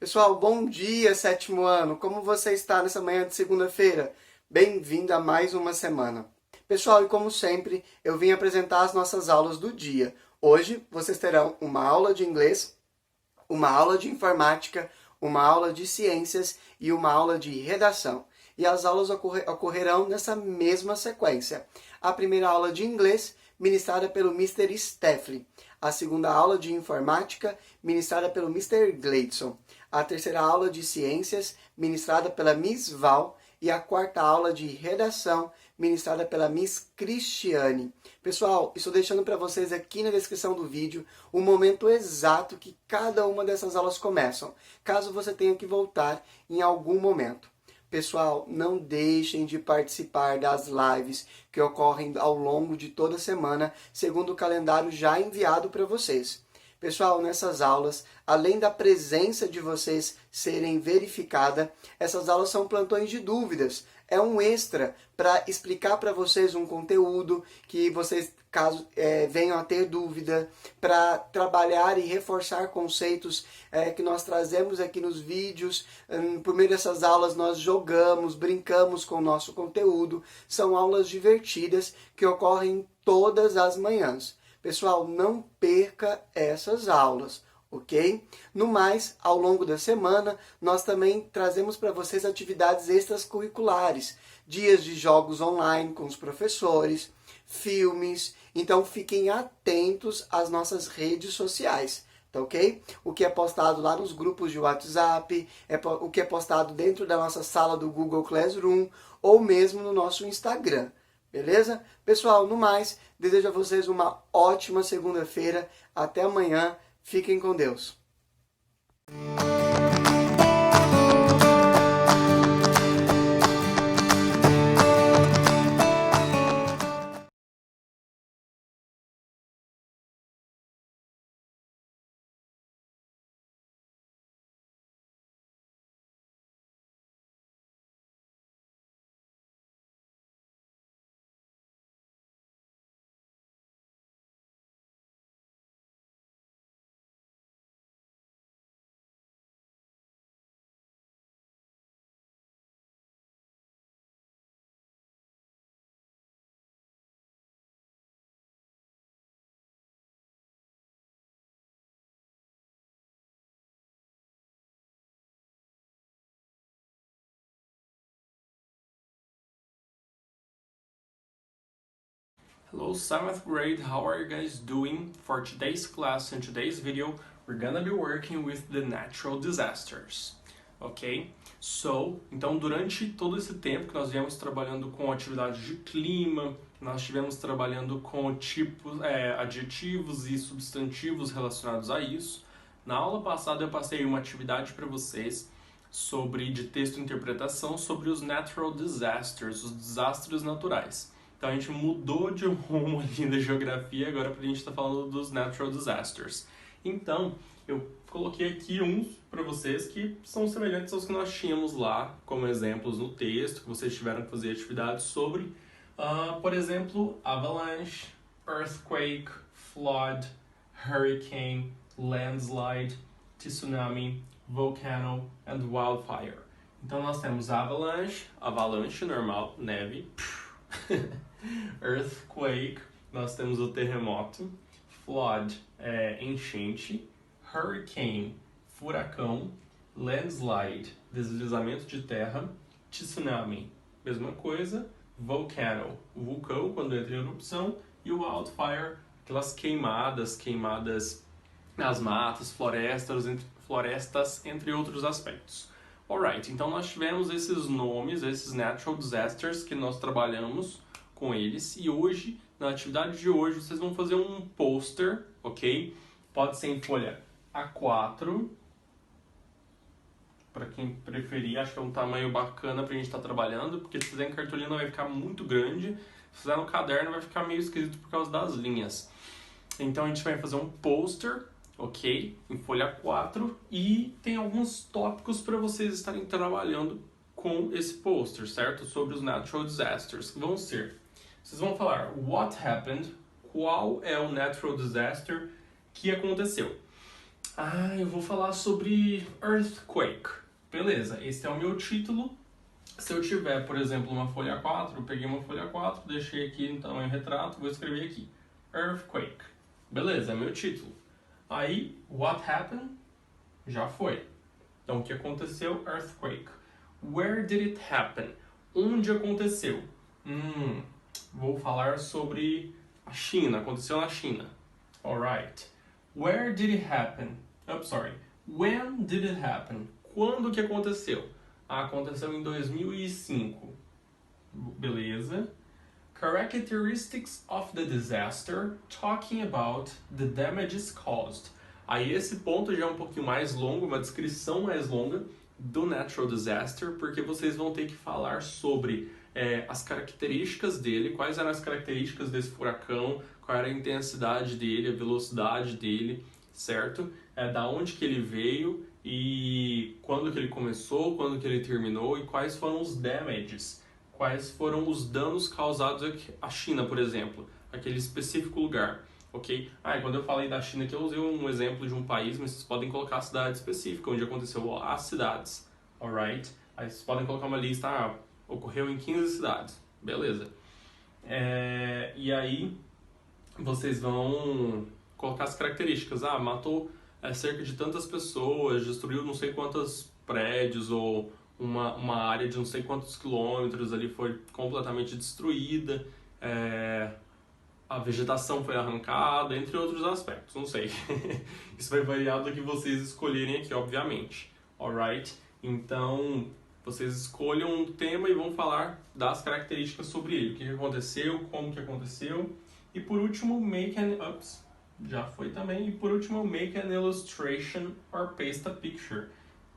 Pessoal, bom dia, sétimo ano! Como você está nessa manhã de segunda-feira? Bem-vindo a mais uma semana. Pessoal, e como sempre, eu vim apresentar as nossas aulas do dia. Hoje, vocês terão uma aula de inglês, uma aula de informática, uma aula de ciências e uma aula de redação. E as aulas ocorrerão nessa mesma sequência. A primeira aula de inglês, ministrada pelo Mr. Steffley. A segunda aula de informática, ministrada pelo Mr. Gleidson. A terceira aula de ciências, ministrada pela Miss Val. E a quarta aula de redação, ministrada pela Miss Cristiane. Pessoal, estou deixando para vocês aqui na descrição do vídeo o momento exato que cada uma dessas aulas começam, caso você tenha que voltar em algum momento. Pessoal, não deixem de participar das lives que ocorrem ao longo de toda a semana, segundo o calendário já enviado para vocês. Pessoal, nessas aulas, além da presença de vocês serem verificada, essas aulas são plantões de dúvidas. É um extra para explicar para vocês um conteúdo que vocês, caso venham a ter dúvida, para trabalhar e reforçar conceitos que nós trazemos aqui nos vídeos. Por meio dessas aulas nós jogamos, brincamos com o nosso conteúdo. São aulas divertidas que ocorrem todas as manhãs. Pessoal, não perca essas aulas, ok? No mais, ao longo da semana, nós também trazemos para vocês atividades extracurriculares, dias de jogos online com os professores, filmes, então fiquem atentos às nossas redes sociais, tá ok? O que é postado lá nos grupos de WhatsApp, o que é postado dentro da nossa sala do Google Classroom, ou mesmo no nosso Instagram. Beleza? Pessoal, no mais, desejo a vocês uma ótima segunda-feira. Até amanhã. Fiquem com Deus. Hello 7th grade, how are you guys doing? For today's class and today's video, we're gonna be working with the natural disasters, ok? Então durante todo esse tempo que nós viemos trabalhando com atividades de clima, nós estivemos trabalhando com tipos, adjetivos e substantivos relacionados a isso. Na aula passada eu passei uma atividade para vocês de texto e interpretação sobre os natural disasters, os desastres naturais. Então a gente mudou de rumo ali da geografia agora para a gente estar falando dos natural disasters. Então eu coloquei aqui uns para vocês que são semelhantes aos que nós tínhamos lá como exemplos no texto, que vocês tiveram que fazer atividades sobre. Por exemplo, avalanche, earthquake, flood, hurricane, landslide, tsunami, volcano and wildfire. Então nós temos avalanche normal, neve. Earthquake, nós temos o terremoto. Flood, enchente. Hurricane, furacão. Landslide, deslizamento de terra. Tsunami, mesma coisa. Volcano, vulcão quando entra em erupção. E o wildfire, aquelas queimadas nas matas, florestas, entre outros aspectos. Alright, então nós tivemos esses nomes, esses natural disasters que nós trabalhamos com eles, e hoje, na atividade de hoje, vocês vão fazer um pôster, ok? Pode ser em folha A4, para quem preferir, acho que é um tamanho bacana pra gente estar trabalhando, porque se fizer em cartolina vai ficar muito grande, se fizer no caderno vai ficar meio esquisito por causa das linhas. Então a gente vai fazer um pôster, ok? Em folha 4, e tem alguns tópicos para vocês estarem trabalhando com esse pôster, certo? Sobre os natural disasters, que vão ser. Vocês vão falar what happened, qual é o natural disaster que aconteceu. eu vou falar sobre earthquake. Beleza, esse é o meu título. Se eu tiver, por exemplo, uma folha A4, eu peguei uma folha A4, deixei aqui em tamanho retrato, vou escrever aqui. Earthquake. Beleza, é meu título. Aí, what happened? Já foi. Então, o que aconteceu? Earthquake. Where did it happen? Onde aconteceu? Vou falar sobre a China. Aconteceu na China. Alright. Where did it happen? When did it happen? Quando que aconteceu? Aconteceu em 2005. Beleza. Characteristics of the disaster, talking about the damages caused. Aí esse ponto já é um pouquinho mais longo, uma descrição mais longa do natural disaster, porque vocês vão ter que falar sobre as características dele, quais eram as características desse furacão, qual era a intensidade dele, a velocidade dele, certo? Da onde que ele veio e quando que ele começou, quando que ele terminou e quais foram os damages, quais foram os danos causados à China, por exemplo, aquele específico lugar, ok? E quando eu falei da China aqui, eu usei um exemplo de um país, mas vocês podem colocar a cidade específica, onde aconteceu as cidades, alright? Aí vocês podem colocar uma lista, ocorreu em 15 cidades, beleza. E aí, vocês vão colocar as características, matou cerca de tantas pessoas, destruiu não sei quantos prédios, ou uma área de não sei quantos quilômetros ali foi completamente destruída, a vegetação foi arrancada, entre outros aspectos, não sei. Isso vai variar do que vocês escolherem aqui, obviamente. Alright? Então, vocês escolham um tema e vão falar das características sobre ele. O que aconteceu, como que aconteceu. E por último, make an illustration or paste a picture.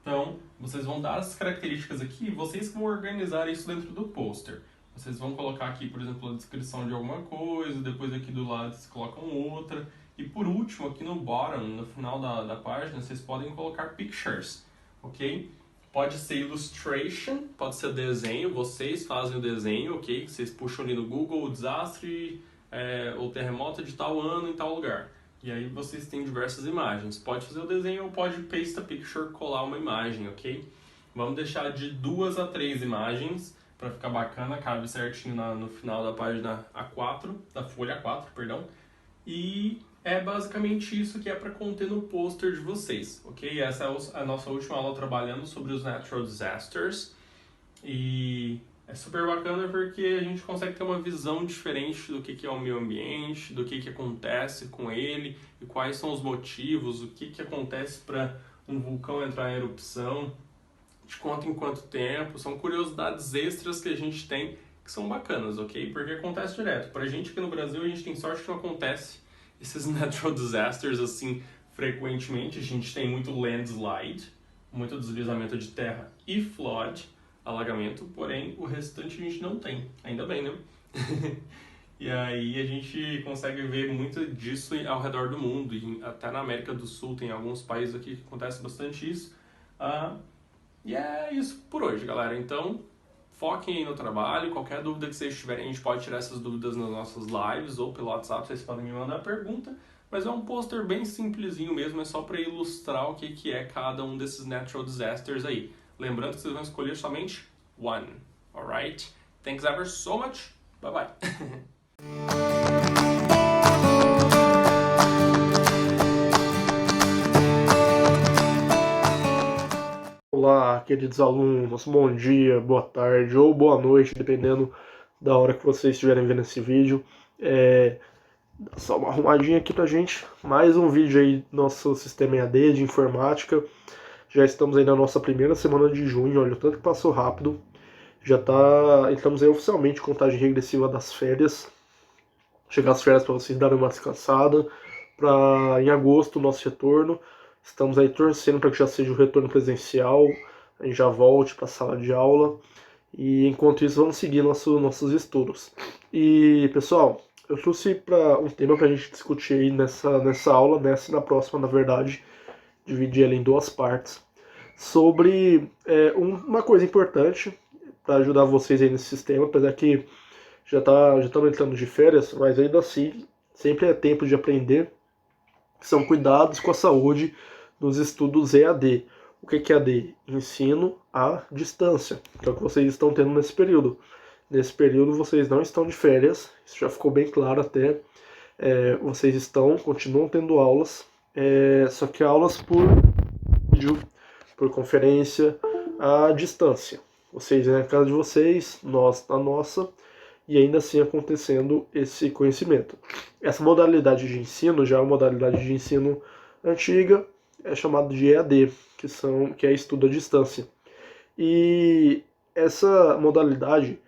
Então, vocês vão dar as características aqui e vocês vão organizar isso dentro do pôster. Vocês vão colocar aqui, por exemplo, a descrição de alguma coisa, depois aqui do lado vocês colocam outra. E por último, aqui no bottom, no final da página, vocês podem colocar pictures, ok? Pode ser illustration, pode ser desenho, vocês fazem o desenho, ok? Vocês puxam ali no Google o desastre ou terremoto de tal ano em tal lugar. E aí vocês têm diversas imagens. Pode fazer o desenho ou pode paste a picture, colar uma imagem, ok? Vamos deixar de 2 a 3 imagens para ficar bacana, cabe certinho no final da página A4, da folha A4, perdão. E é basicamente isso que é para conter no pôster de vocês, ok? Essa é a nossa última aula trabalhando sobre os natural disasters. E é super bacana porque a gente consegue ter uma visão diferente do que é o meio ambiente, do que acontece com ele e quais são os motivos, o que acontece para um vulcão entrar em erupção, de quanto em quanto tempo. São curiosidades extras que a gente tem que são bacanas, ok? Porque acontece direto. Pra gente aqui no Brasil, a gente tem sorte que não acontece esses natural disasters assim frequentemente. A gente tem muito landslide, muito deslizamento de terra e flood, alagamento, porém o restante a gente não tem, ainda bem, né? E aí a gente consegue ver muito disso ao redor do mundo, e até na América do Sul tem alguns países aqui que acontece bastante isso. E é isso por hoje, galera. Então, foquem aí no trabalho, qualquer dúvida que vocês tiverem, a gente pode tirar essas dúvidas nas nossas lives ou pelo WhatsApp, vocês podem me mandar pergunta. Mas é um pôster bem simplesinho mesmo, é só para ilustrar o que é cada um desses natural disasters aí. Lembrando que vocês vão escolher somente one, alright? Thanks ever so much, bye bye! Olá, queridos alunos, bom dia, boa tarde ou boa noite, dependendo da hora que vocês estiverem vendo esse vídeo. Só uma arrumadinha aqui pra gente, mais um vídeo aí do nosso sistema EAD de informática. Já estamos aí na nossa primeira semana de junho, olha o tanto que passou rápido. Entramos aí oficialmente em contagem regressiva das férias. Chegar às férias para vocês darem uma descansada, para em agosto o nosso retorno. Estamos aí torcendo para que já seja o retorno presencial, a gente já volte para a sala de aula. E enquanto isso, vamos seguir nossos estudos. E pessoal, eu trouxe para um tema para a gente discutir aí nessa aula, nessa e na próxima, na verdade, dividir ela em 2 partes, sobre uma coisa importante para ajudar vocês aí nesse sistema, apesar que já estamos entrando de férias, mas ainda assim, sempre é tempo de aprender, que são cuidados com a saúde dos estudos EAD. O que é EAD? Ensino à distância, que é o que vocês estão tendo nesse período. Nesse período vocês não estão de férias, isso já ficou bem claro até. Vocês continuam tendo aulas, só que aulas por vídeo, por conferência, à distância. Vocês na casa de vocês, nós na nossa, e ainda assim acontecendo esse conhecimento. Essa modalidade de ensino já é uma modalidade de ensino antiga, é chamada de EAD, que é estudo à distância. E essa modalidade,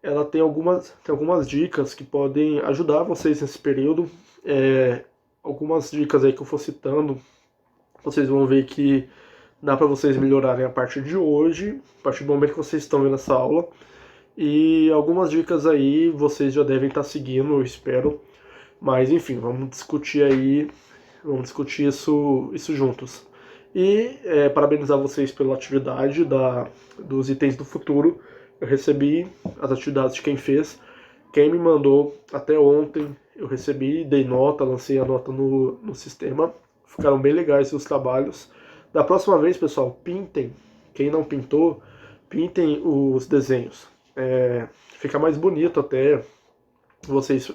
ela tem algumas dicas que podem ajudar vocês nesse período. Algumas dicas aí que eu for citando, vocês vão ver que dá para vocês melhorarem a partir de hoje, a partir do momento que vocês estão vendo essa aula. E algumas dicas aí vocês já devem estar seguindo, eu espero. Mas enfim, vamos discutir isso juntos. E parabenizar vocês pela atividade dos itens do futuro. Eu recebi as atividades de quem fez. Quem me mandou até ontem, eu recebi, dei nota, lancei a nota no sistema. Ficaram bem legais os trabalhos. Da próxima vez, pessoal, pintem. Quem não pintou, pintem os desenhos. Fica mais bonito até. Vocês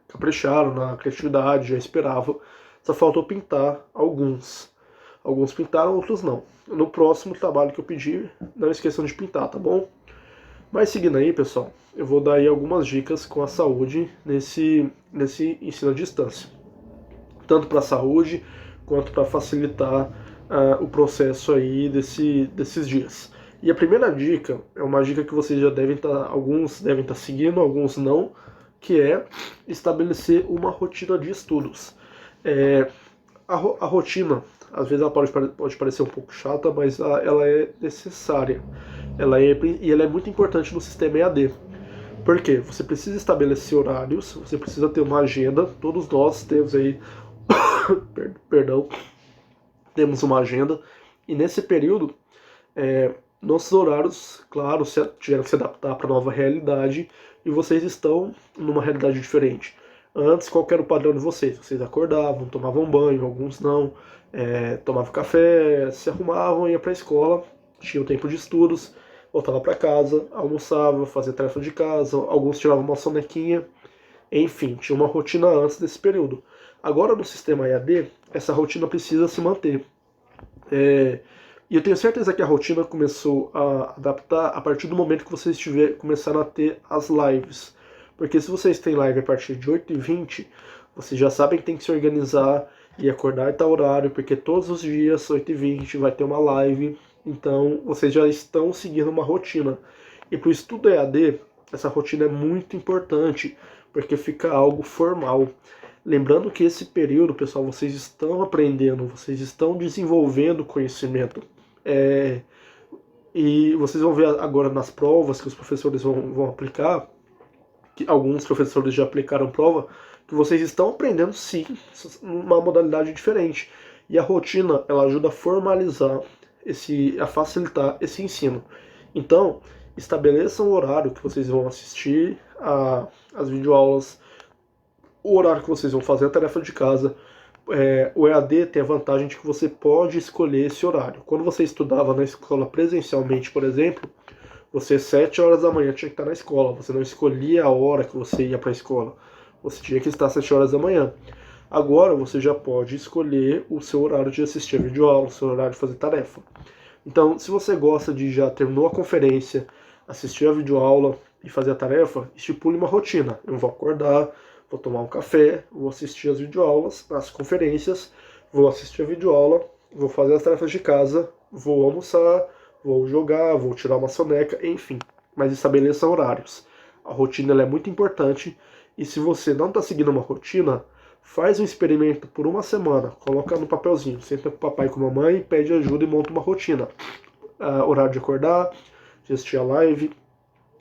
capricharam na criatividade, já esperavam. Só faltou pintar alguns. Alguns pintaram, outros não. No próximo trabalho que eu pedir, não esqueçam de pintar, tá bom? Mas seguindo aí, pessoal, eu vou dar aí algumas dicas com a saúde nesse ensino à distância. Tanto para a saúde, quanto para facilitar o processo aí desses dias. E a primeira dica é uma dica que vocês já alguns devem estar seguindo, alguns não, que é estabelecer uma rotina de estudos. A rotina, às vezes ela pode parecer um pouco chata, mas ela é necessária. Ela é muito importante no sistema EAD. Por quê? Você precisa estabelecer horários, você precisa ter uma agenda. Todos nós temos aí, temos uma agenda. E nesse período, nossos horários, claro, tiveram que se adaptar para a nova realidade. E vocês estão numa realidade diferente. Antes, qual era o padrão de vocês? Vocês acordavam, tomavam banho, alguns não, tomavam café, se arrumavam, iam para a escola, tinham tempo de estudos, voltava para casa, almoçava, fazia tarefa de casa, alguns tiravam uma sonequinha, enfim, tinha uma rotina antes desse período. Agora no sistema EAD, essa rotina precisa se manter. E eu tenho certeza que a rotina começou a adaptar a partir do momento que vocês começaram a ter as lives. Porque se vocês têm live a partir de 8h20, vocês já sabem que tem que se organizar e acordar em tal horário, porque todos os dias, 8h20, vai ter uma live. Então, vocês já estão seguindo uma rotina. E para o estudo EAD, essa rotina é muito importante, porque fica algo formal. Lembrando que esse período, pessoal, vocês estão aprendendo, vocês estão desenvolvendo conhecimento. E vocês vão ver agora nas provas que os professores vão aplicar, que alguns professores já aplicaram prova, que vocês estão aprendendo sim, uma modalidade diferente. E a rotina, ela ajuda a formalizar, a facilitar esse ensino. Então, estabeleçam o horário que vocês vão assistir as videoaulas, o horário que vocês vão fazer a tarefa de casa. O EAD tem a vantagem de que você pode escolher esse horário. Quando você estudava na escola presencialmente, por exemplo, você 7 horas da manhã tinha que estar na escola. Você não escolhia a hora que você ia para a escola. Você tinha que estar 7 horas da manhã. Agora você já pode escolher o seu horário de assistir a videoaula, o seu horário de fazer tarefa. Então, se você gosta de já terminou a conferência, assistir a videoaula e fazer a tarefa, estipule uma rotina. Eu vou acordar, vou tomar um café, vou assistir as videoaulas, as conferências, vou assistir a videoaula, vou fazer as tarefas de casa, vou almoçar, vou jogar, vou tirar uma soneca, enfim. Mas estabeleça horários. A rotina ela é muito importante e se você não está seguindo uma rotina, faz um experimento por uma semana, coloca no papelzinho, senta com o papai e com a mamãe, pede ajuda e monta uma rotina. Horário de acordar, de assistir a live,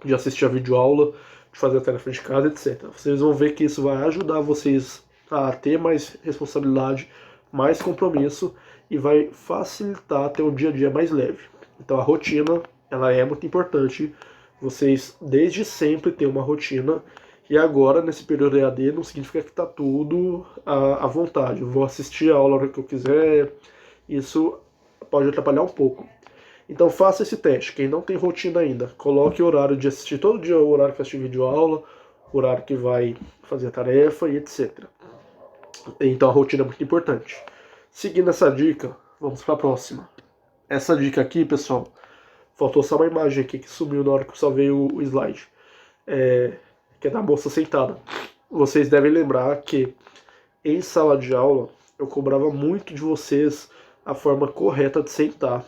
de assistir a videoaula, de fazer a tarefa de casa, etc. Vocês vão ver que isso vai ajudar vocês a ter mais responsabilidade, mais compromisso e vai facilitar ter um dia a dia mais leve. Então a rotina, ela é muito importante. Vocês desde sempre têm uma rotina e agora nesse período EAD não significa que está tudo à vontade. Eu vou assistir a aula a hora que eu quiser Isso pode atrapalhar um pouco. Então faça esse teste. Quem não tem rotina ainda, coloque o horário de assistir todo dia, o horário que assistir videoaula, o horário que vai fazer a tarefa e etc. Então a rotina é muito importante. Seguindo essa dica, vamos para a próxima. Essa dica aqui, pessoal, faltou só uma imagem aqui que sumiu na hora que eu salvei o slide. Que é da moça sentada. Vocês devem lembrar que em sala de aula eu cobrava muito de vocês a forma correta de sentar.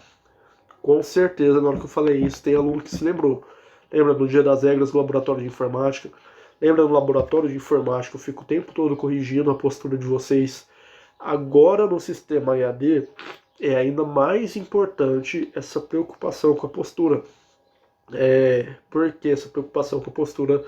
Com certeza, na hora que eu falei isso, tem aluno que se lembrou. Lembra do dia das regras do laboratório de informática? Lembra no laboratório de informática, eu fico o tempo todo corrigindo a postura de vocês. Agora no sistema EAD, é ainda mais importante essa preocupação com a postura. Por que essa preocupação com a postura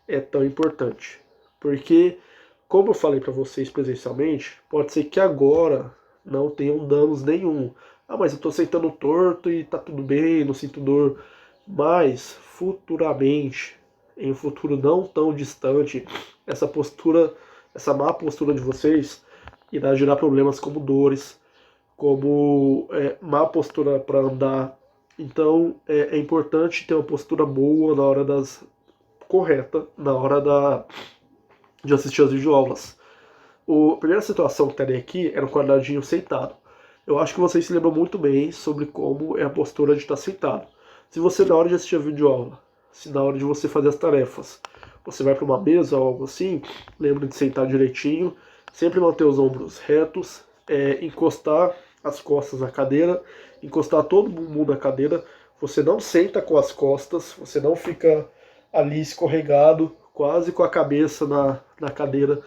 é tão importante? Porque, como eu falei para vocês presencialmente, pode ser que agora não tenham danos nenhum. Ah, mas eu estou sentando torto e tá tudo bem, não sinto dor. Mas, futuramente, em um futuro não tão distante, essa postura, essa má postura de vocês irá gerar problemas como dores, como má postura para andar. Então, é importante ter uma postura boa na hora correta, na hora de assistir as videoaulas. A primeira situação que estaria aqui era um quadradinho sentado. Eu acho que vocês se lembram muito bem sobre como é a postura de estar sentado. Se você, na hora de assistir a videoaula, se na hora de você fazer as tarefas, você vai para uma mesa ou algo assim, lembre de sentar direitinho, sempre manter os ombros retos, encostar as costas na cadeira, encostar todo o bumbum na cadeira. Você não senta com as costas, você não fica ali escorregado, quase com a cabeça na cadeira.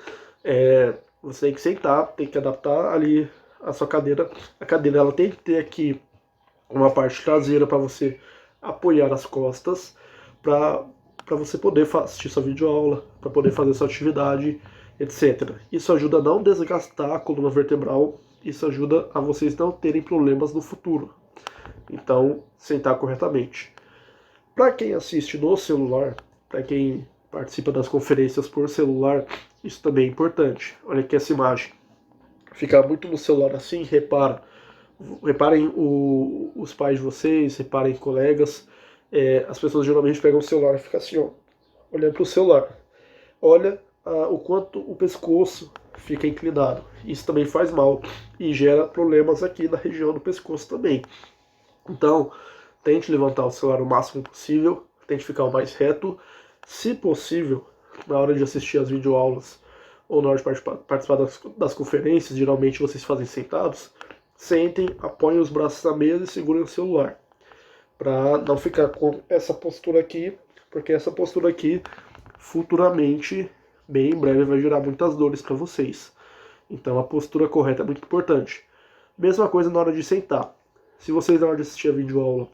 Você tem que sentar, tem que adaptar ali a sua cadeira. A cadeira ela tem que ter aqui uma parte traseira para você apoiar as costas, para você poder assistir sua videoaula, para poder fazer sua atividade, etc. Isso ajuda a não desgastar a coluna vertebral, isso ajuda a vocês não terem problemas no futuro. Então, sentar corretamente. Para quem assiste no celular, para quem participa das conferências por celular, isso também é importante. Olha aqui essa imagem. Ficar muito no celular assim, reparem os pais de vocês, reparem colegas, as pessoas geralmente pegam o celular e ficam assim, ó, olhando para o celular. Olha o quanto o pescoço fica inclinado. Isso também faz mal e gera problemas aqui na região do pescoço também. Então, tente levantar o celular o máximo possível, tente ficar o mais reto. Se possível, na hora de assistir as videoaulas ou na hora de participar das conferências, geralmente vocês fazem sentados, sentem, apoiem os braços na mesa e segurem o celular. Para não ficar com essa postura aqui, porque essa postura aqui, futuramente, bem em breve, vai gerar muitas dores para vocês. Então a postura correta é muito importante. Mesma coisa na hora de sentar. Se vocês na hora de assistir a videoaula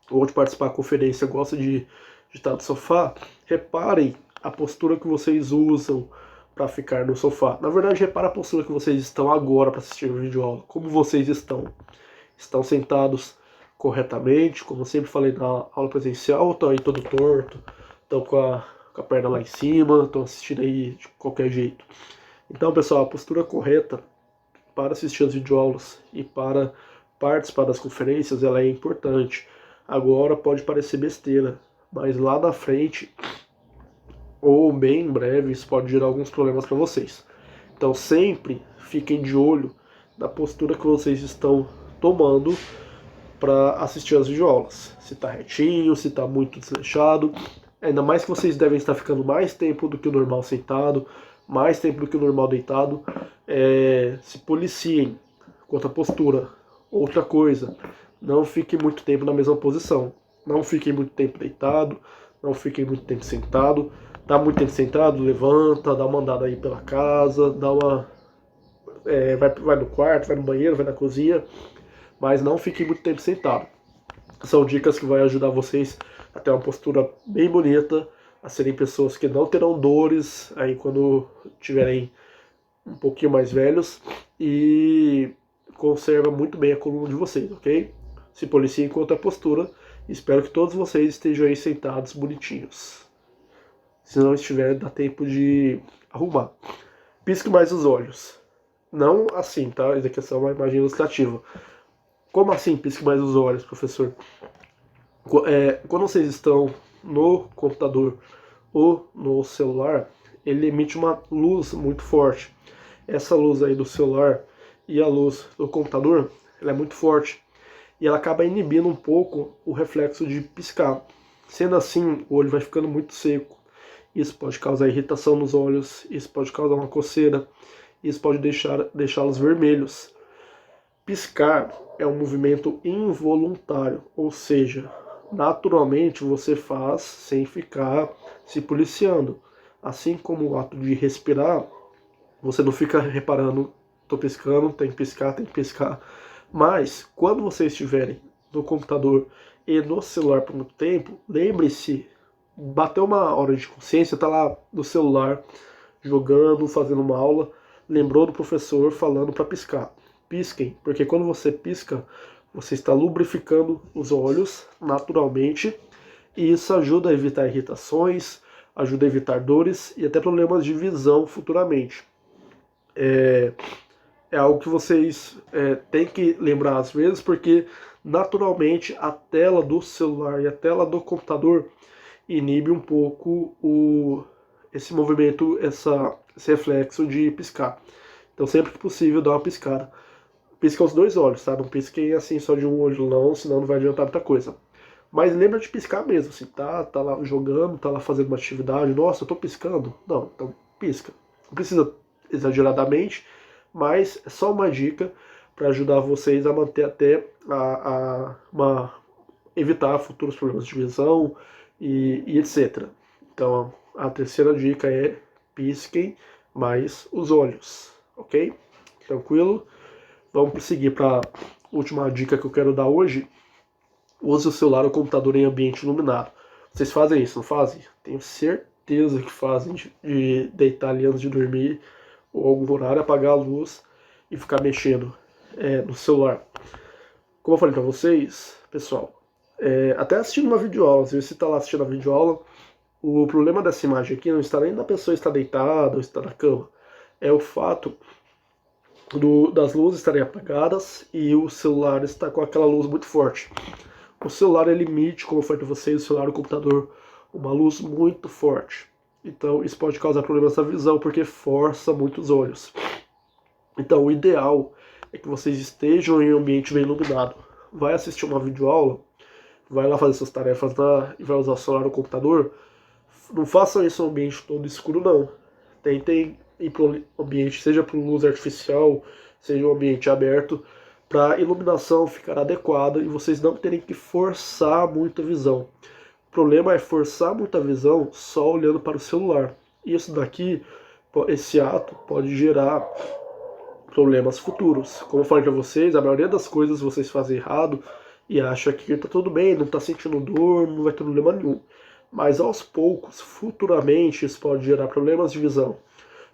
ou de participar da conferência gostam de estar no sofá, reparem a postura que vocês usam para ficar no sofá. Na verdade, repara a postura que vocês estão agora para assistir a videoaula. Como vocês estão? Estão sentados corretamente, como eu sempre falei na aula presencial, ou estão aí todo torto, estão com a perna lá em cima, estão assistindo aí de qualquer jeito. Então, pessoal, a postura correta para assistir as videoaulas e para participar das conferências, ela é importante. Agora pode parecer besteira, mas lá na frente, ou bem em breve, isso pode gerar alguns problemas para vocês. Então sempre fiquem de olho na postura que vocês estão tomando para assistir as videoaulas. Se está retinho, se está muito desleixado. Ainda mais que vocês devem estar ficando mais tempo do que o normal sentado, mais tempo do que o normal deitado. Se policiem quanto à postura. Outra coisa, não fiquem muito tempo na mesma posição. Não fiquem muito tempo deitado, não fiquem muito tempo sentado. Tá muito tempo sentado, levanta, dá uma andada aí pela casa, dá uma... vai no quarto, vai no banheiro, vai na cozinha, mas não fiquem muito tempo sentado. São dicas que vão ajudar vocês a ter uma postura bem bonita, a serem pessoas que não terão dores aí quando tiverem um pouquinho mais velhos e conserva muito bem a coluna de vocês, ok? Se policiem quanto à postura. Espero que todos vocês estejam aí sentados bonitinhos. Se não estiver, dá tempo de arrumar. Pisque mais os olhos. Não assim, tá? Isso aqui é só uma imagem ilustrativa. Como assim pisque mais os olhos, professor? Quando vocês estão no computador ou no celular, ele emite uma luz muito forte. Essa luz aí do celular e a luz do computador, ela é muito forte e ela acaba inibindo um pouco o reflexo de piscar. Sendo assim, o olho vai ficando muito seco. Isso pode causar irritação nos olhos, isso pode causar uma coceira, isso pode deixá-los vermelhos. Piscar é um movimento involuntário, ou seja, naturalmente você faz sem ficar se policiando. Assim como o ato de respirar, você não fica reparando, tô piscando, tem que piscar, tem que piscar. Mas quando vocês estiverem no computador e no celular por muito tempo, lembre-se, bateu uma hora de consciência, tá lá no celular, jogando, fazendo uma aula, lembrou do professor falando para piscar. Pisquem, porque quando você pisca, você está lubrificando os olhos naturalmente e isso ajuda a evitar irritações, ajuda a evitar dores e até problemas de visão futuramente. É algo que vocês têm que lembrar às vezes, porque naturalmente a tela do celular e a tela do computador inibe um pouco esse movimento, esse reflexo de piscar. Então sempre que possível dá uma piscada. Pisca os dois olhos, tá? Não pisquem assim só de um olho não, senão não vai adiantar muita coisa. Mas lembra de piscar mesmo, assim, tá lá jogando, tá lá fazendo uma atividade, nossa, eu tô piscando. Não, então pisca. Não precisa exageradamente, mas é só uma dica para ajudar vocês a manter até evitar futuros problemas de visão e etc. Então a terceira dica é pisquem mais os olhos, ok? Tranquilo? Vamos seguir para a última dica que eu quero dar hoje. Use o celular ou computador em ambiente iluminado. Vocês fazem isso, não fazem? Tenho certeza que fazem, de deitar ali antes de dormir ou algum horário, apagar a luz e ficar mexendo no celular. Como eu falei para vocês, pessoal, até assistindo uma videoaula, se você está lá assistindo a videoaula, o problema dessa imagem aqui não está nem da pessoa estar deitada ou estar na cama, é o fato das luzes estarem apagadas e o celular está com aquela luz muito forte. O celular ele emite, como eu falei para vocês, o celular e o computador, uma luz muito forte. Então isso pode causar problemas na visão porque força muito os olhos. Então o ideal é que vocês estejam em um ambiente bem iluminado. Vai assistir uma videoaula, vai lá fazer suas tarefas lá e vai usar o celular ou o computador. Não façam isso em um ambiente todo escuro não. Tentem ir para um ambiente, seja para luz artificial, seja um ambiente aberto, para a iluminação ficar adequada e vocês não terem que forçar muito a visão. O problema é forçar muita visão só olhando para o celular. Isso daqui, esse ato pode gerar problemas futuros. Como eu falei para vocês, a maioria das coisas vocês fazem errado e acham que está tudo bem, não está sentindo dor, não vai ter problema nenhum. Mas aos poucos, futuramente, isso pode gerar problemas de visão,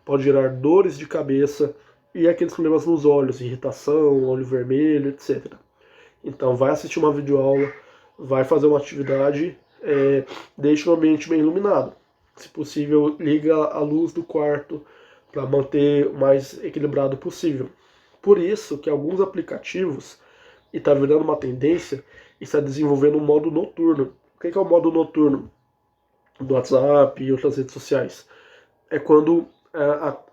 pode gerar dores de cabeça e aqueles problemas nos olhos, irritação, olho vermelho, etc. Então vai assistir uma videoaula, vai fazer uma atividade, deixe o ambiente bem iluminado. Se possível, liga a luz do quarto para manter o mais equilibrado possível. Por isso que alguns aplicativos, e está virando uma tendência, está desenvolvendo um modo noturno. O que é o modo noturno do WhatsApp e outras redes sociais? É quando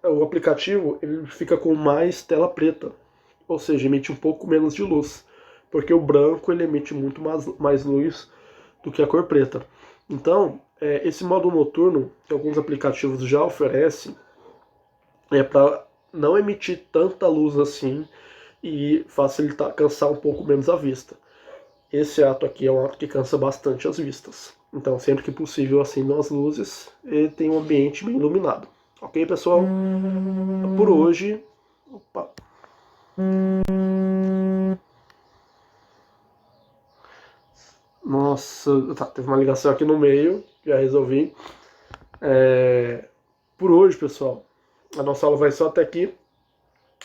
o aplicativo ele fica com mais tela preta, ou seja, emite um pouco menos de luz, porque o branco ele emite muito mais luz do que a cor preta. Então, esse modo noturno que alguns aplicativos já oferecem é para não emitir tanta luz assim e facilitar, cansar um pouco menos a vista. Esse ato aqui é um ato que cansa bastante as vistas. Então, sempre que possível, acendam as luzes e tenham um ambiente bem iluminado. Ok, pessoal? Por hoje... Opa! Nossa, tá, teve uma ligação aqui no meio, já resolvi. Por hoje, pessoal, a nossa aula vai só até aqui.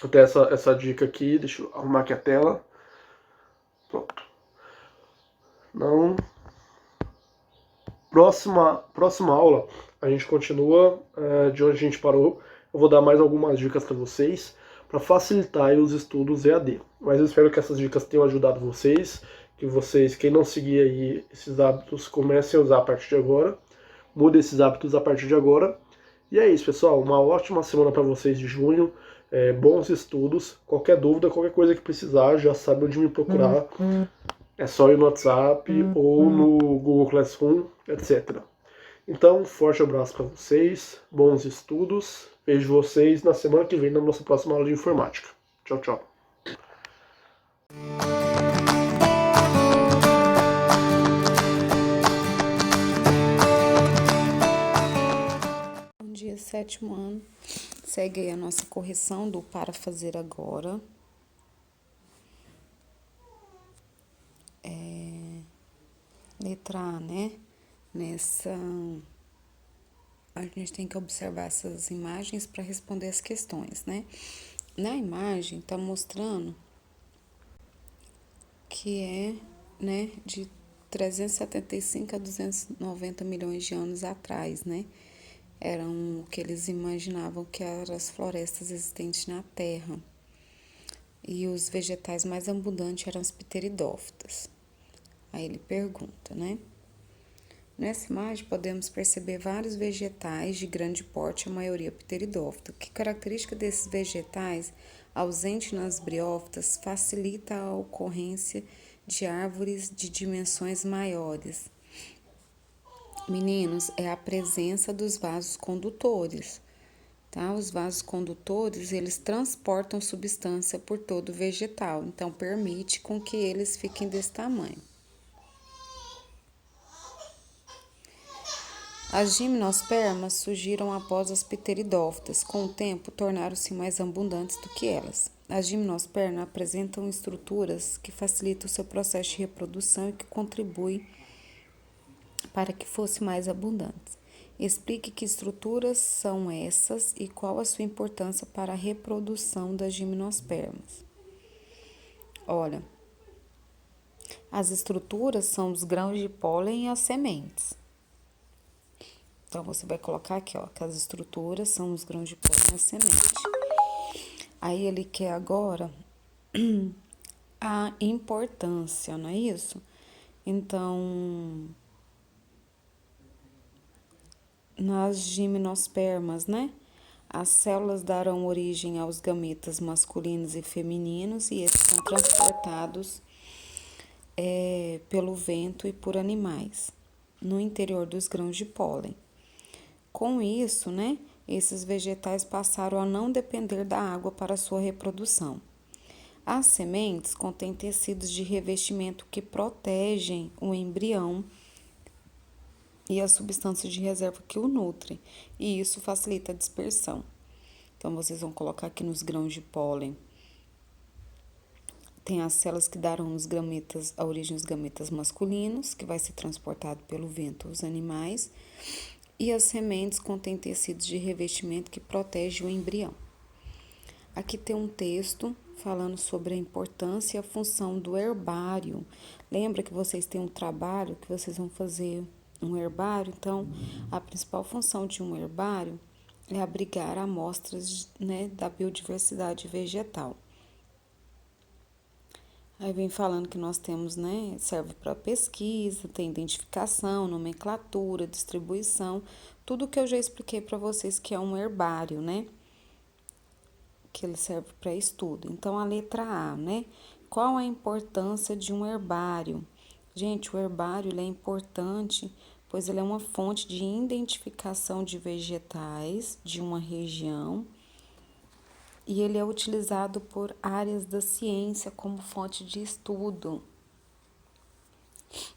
Até essa dica aqui, deixa eu arrumar aqui a tela. Pronto. Não... Próxima aula, a gente continua de onde a gente parou. Eu vou dar mais algumas dicas para para facilitar aí os estudos EAD. Mas eu espero que essas dicas tenham ajudado vocês, que vocês, quem não seguir aí esses hábitos, comecem a usar a partir de agora, mude esses hábitos a partir de agora. E é isso, pessoal, uma ótima semana para vocês de junho, bons estudos, qualquer dúvida, qualquer coisa que precisar, já sabe onde me procurar, é só ir no WhatsApp ou no Google Classroom, etc. Então, um forte abraço para vocês, bons estudos, vejo vocês na semana que vem na nossa próxima aula de informática. Tchau, tchau. Bom dia, 7º ano. Segue aí a nossa correção do para fazer agora. Letra A, né? A gente tem que observar essas imagens para responder as questões, né? Na imagem, tá mostrando que é, né, de 375 a 290 milhões de anos atrás, né? Eram o que eles imaginavam que eram as florestas existentes na Terra. E os vegetais mais abundantes eram as pteridófitas. Aí ele pergunta, né? Nessa imagem podemos perceber vários vegetais de grande porte, a maioria pteridófita. Que característica desses vegetais, ausente nas briófitas, facilita a ocorrência de árvores de dimensões maiores? Meninos, é a presença dos vasos condutores, tá? Os vasos condutores, eles transportam substância por todo o vegetal, então permite com que eles fiquem desse tamanho. As gimnospermas surgiram após as pteridófitas, com o tempo tornaram-se mais abundantes do que elas. As gimnospermas apresentam estruturas que facilitam o seu processo de reprodução e que contribuem para que fossem mais abundantes. Explique que estruturas são essas e qual a sua importância para a reprodução das gimnospermas. Olha, as estruturas são os grãos de pólen e as sementes. Então, você vai colocar aqui, ó, que as estruturas são os grãos de pólen e a semente. Aí, ele quer agora a importância, não é isso? Então, nas gimnospermas, né? As células darão origem aos gametas masculinos e femininos e esses são transportados pelo vento e por animais no interior dos grãos de pólen. Com isso, né, esses vegetais passaram a não depender da água para sua reprodução. As sementes contêm tecidos de revestimento que protegem o embrião e as substâncias de reserva que o nutrem, e isso facilita a dispersão. Então, vocês vão colocar aqui nos grãos de pólen. Tem as células que darão os gametas, a origem aos gametas masculinos, que vai ser transportado pelo vento aos animais. E as sementes contêm tecidos de revestimento que protegem o embrião. Aqui tem um texto falando sobre a importância e a função do herbário. Lembra que vocês têm um trabalho que vocês vão fazer um herbário? Então, a principal função de um herbário é abrigar amostras, né, da biodiversidade vegetal. Aí vem falando que nós temos, né, serve para pesquisa, tem identificação, nomenclatura, distribuição, tudo que eu já expliquei para vocês que é um herbário, né, que ele serve para estudo. Então, a letra A, né, qual a importância de um herbário? Gente, o herbário ele é importante, pois ele é uma fonte de identificação de vegetais de uma região, e ele é utilizado por áreas da ciência como fonte de estudo.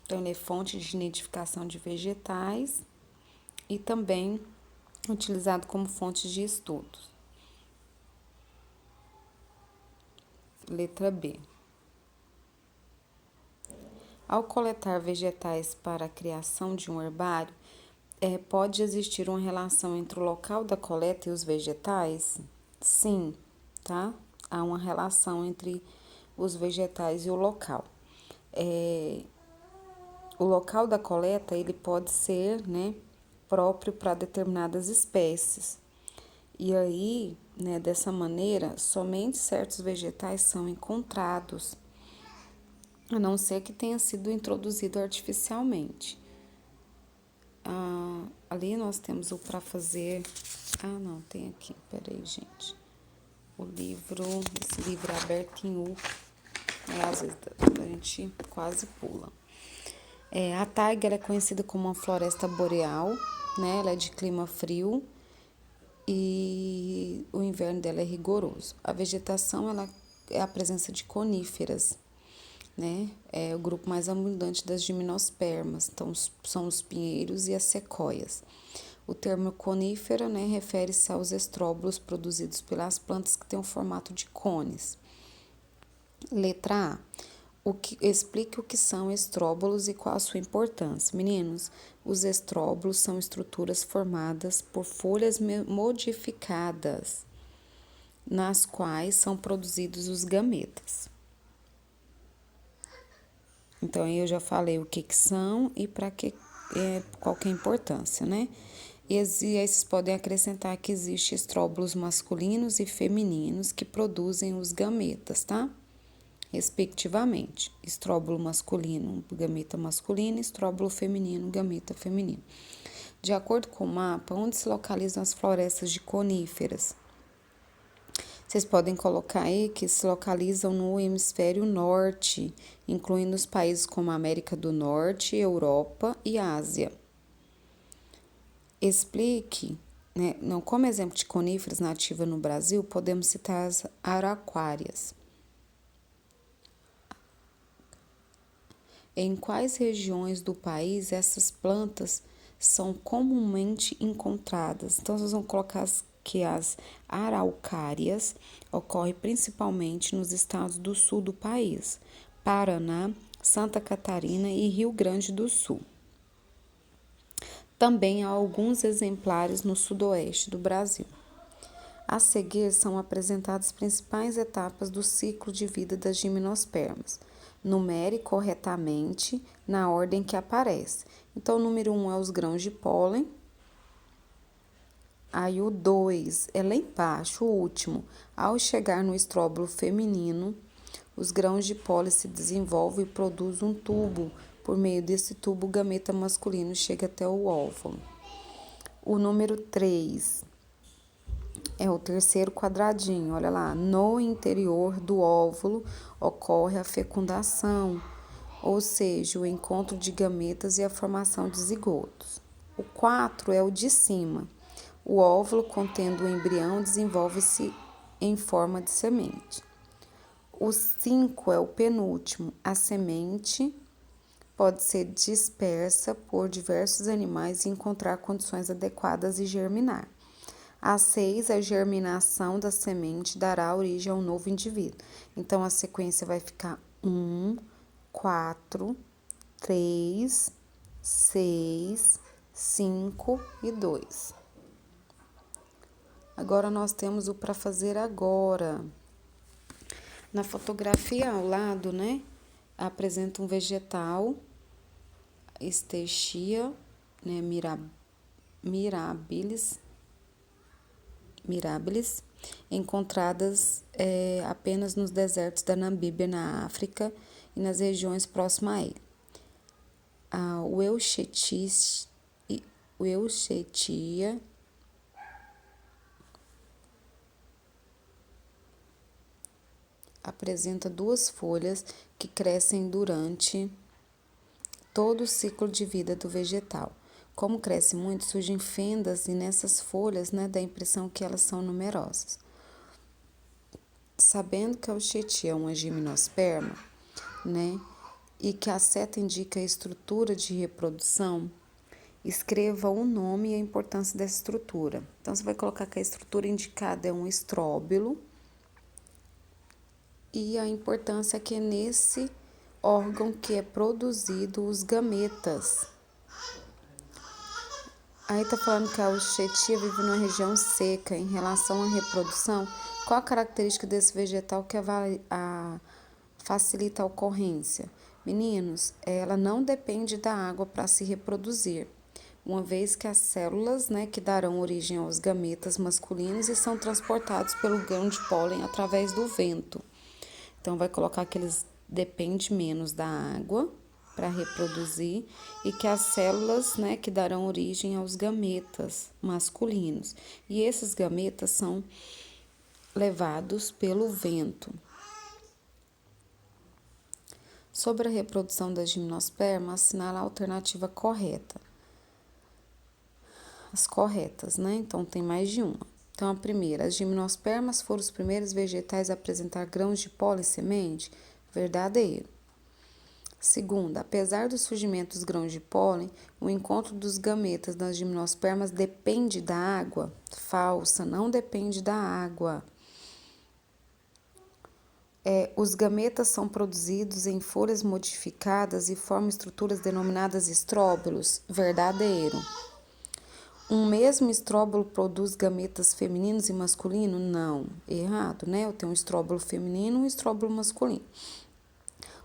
Então, ele é fonte de identificação de vegetais e também utilizado como fonte de estudos. Letra B. Ao coletar vegetais para a criação de um herbário, pode existir uma relação entre o local da coleta e os vegetais? Sim, tá? Há uma relação entre os vegetais e o local. O local da coleta, ele pode ser, né, próprio para determinadas espécies. E aí, né, dessa maneira, somente certos vegetais são encontrados, a não ser que tenha sido introduzido artificialmente. Ali nós temos o para fazer... não, tem aqui, peraí, gente. Esse livro é aberto em U, às vezes a gente quase pula. A taiga ela é conhecida como uma floresta boreal, né? Ela é de clima frio e o inverno dela é rigoroso. A vegetação ela é a presença de coníferas, né? É o grupo mais abundante das gimnospermas, então são os pinheiros e as sequoias. O termo conífera, né, refere-se aos estróbilos produzidos pelas plantas que têm o formato de cones. Letra A. Explique o que são estróbilos e qual a sua importância. Meninos, os estróbilos são estruturas formadas por folhas modificadas, nas quais são produzidos os gametas. Então, aí eu já falei o que são e para que qual que é a importância, né? E aí vocês podem acrescentar que existem estróbilos masculinos e femininos que produzem os gametas, tá? Respectivamente. Estróbilo masculino, gameta masculino, estróbilo feminino, gameta feminino. De acordo com o mapa, onde se localizam as florestas de coníferas? Vocês podem colocar aí que se localizam no hemisfério norte, incluindo os países como América do Norte, Europa e Ásia. Explique, né? Não, como exemplo de coníferas nativas no Brasil, podemos citar as araucárias. Em quais regiões do país essas plantas são comumente encontradas? Então, vocês vão colocar que as araucárias ocorrem principalmente nos estados do sul do país, Paraná, Santa Catarina e Rio Grande do Sul. Também há alguns exemplares no sudoeste do Brasil. A seguir são apresentadas as principais etapas do ciclo de vida das gimnospermas. Numere corretamente na ordem que aparece. Então, o número 1 é os grãos de pólen. Aí o 2 é lá embaixo, o último. Ao chegar no estróbilo feminino, os grãos de pólen se desenvolvem e produzem um tubo. Por meio desse tubo, o gameta masculino chega até o óvulo. O número 3 é o terceiro quadradinho, olha lá. No interior do óvulo ocorre a fecundação, ou seja, o encontro de gametas e a formação de zigotos. O 4 é o de cima. O óvulo contendo o embrião desenvolve-se em forma de semente. O 5 é o penúltimo. A semente pode ser dispersa por diversos animais e encontrar condições adequadas e germinar. A 6, a germinação da semente dará origem a um novo indivíduo. Então, a sequência vai ficar 1, 4, 3, 6, 5 e 2. Agora, nós temos o para fazer agora. Na fotografia ao lado, né, apresenta um vegetal, Stechia, né, mirabilis, encontradas apenas nos desertos da Namíbia, na África, e nas regiões próximas a ele. O Euchetia apresenta duas folhas que crescem durante todo o ciclo de vida do vegetal. Como cresce muito, surgem fendas e nessas folhas, né, dá a impressão que elas são numerosas. Sabendo que a Euchetia é uma gimnosperma, né, e que a seta indica a estrutura de reprodução, escreva o nome e a importância dessa estrutura. Então, você vai colocar que a estrutura indicada é um estróbilo e a importância é que é nesse órgão que é produzido os gametas. Aí tá falando que a Euchetia vive numa região seca. Em relação à reprodução, qual a característica desse vegetal que facilita a ocorrência? Meninos, ela não depende da água para se reproduzir. uma vez que as células, né, que darão origem aos gametas masculinos e são transportados pelo grão de pólen através do vento. Então, vai colocar que eles dependem menos da água para reproduzir e que as células, né, que darão origem aos gametas masculinos. E esses gametas são levados pelo vento. Sobre a reprodução das gimnospermas, assinala a alternativa correta. As corretas, né? Então, tem mais de uma. Então, a primeira, as gimnospermas foram os primeiros vegetais a apresentar grãos de pólen e semente? Verdadeiro. Segunda, apesar do surgimento dos grãos de pólen, o encontro dos gametas nas gimnospermas depende da água? Falsa, não depende da água. Os gametas são produzidos em folhas modificadas e formam estruturas denominadas estróbilos? Verdadeiro. Um mesmo estróbilo produz gametas femininos e masculinos? Não. Errado, né? Eu tenho um estróbilo feminino e um estróbilo masculino.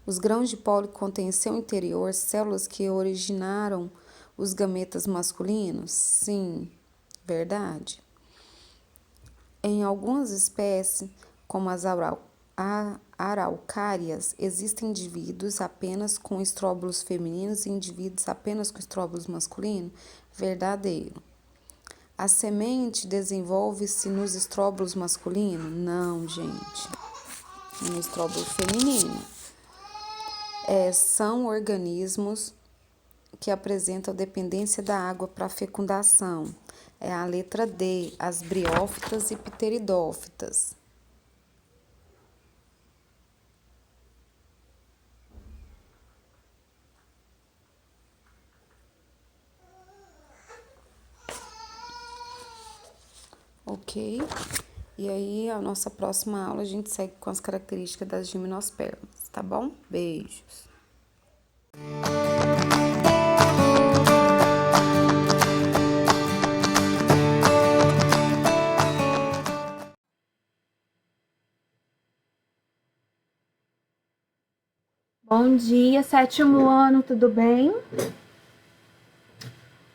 Os grãos de pólen contêm em seu interior células que originaram os gametas masculinos? Sim, verdade. Em algumas espécies, como as araucárias, existem indivíduos apenas com estróbilos femininos e indivíduos apenas com estróbilos masculinos? Verdadeiro. A semente desenvolve-se nos estróbilos masculinos? Não, gente. No estróbilo feminino. São organismos que apresentam dependência da água para fecundação. É a letra D, as briófitas e pteridófitas. Ok? E aí, a nossa próxima aula, a gente segue com as características das gimnospermas, tá bom? Beijos! Bom dia, 7º ano, tudo bem?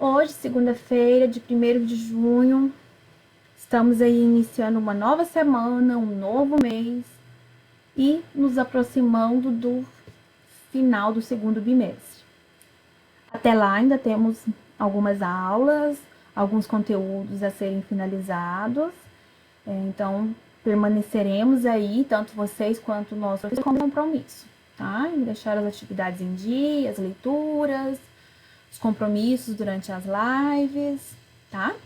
Hoje, segunda-feira, de 1º de junho, estamos aí iniciando uma nova semana, um novo mês e nos aproximando do final do 2º bimestre. Até lá ainda temos algumas aulas, alguns conteúdos a serem finalizados, então permaneceremos aí, tanto vocês quanto nós, com compromisso, tá? Em deixar as atividades em dia, as leituras, os compromissos durante as lives, tá?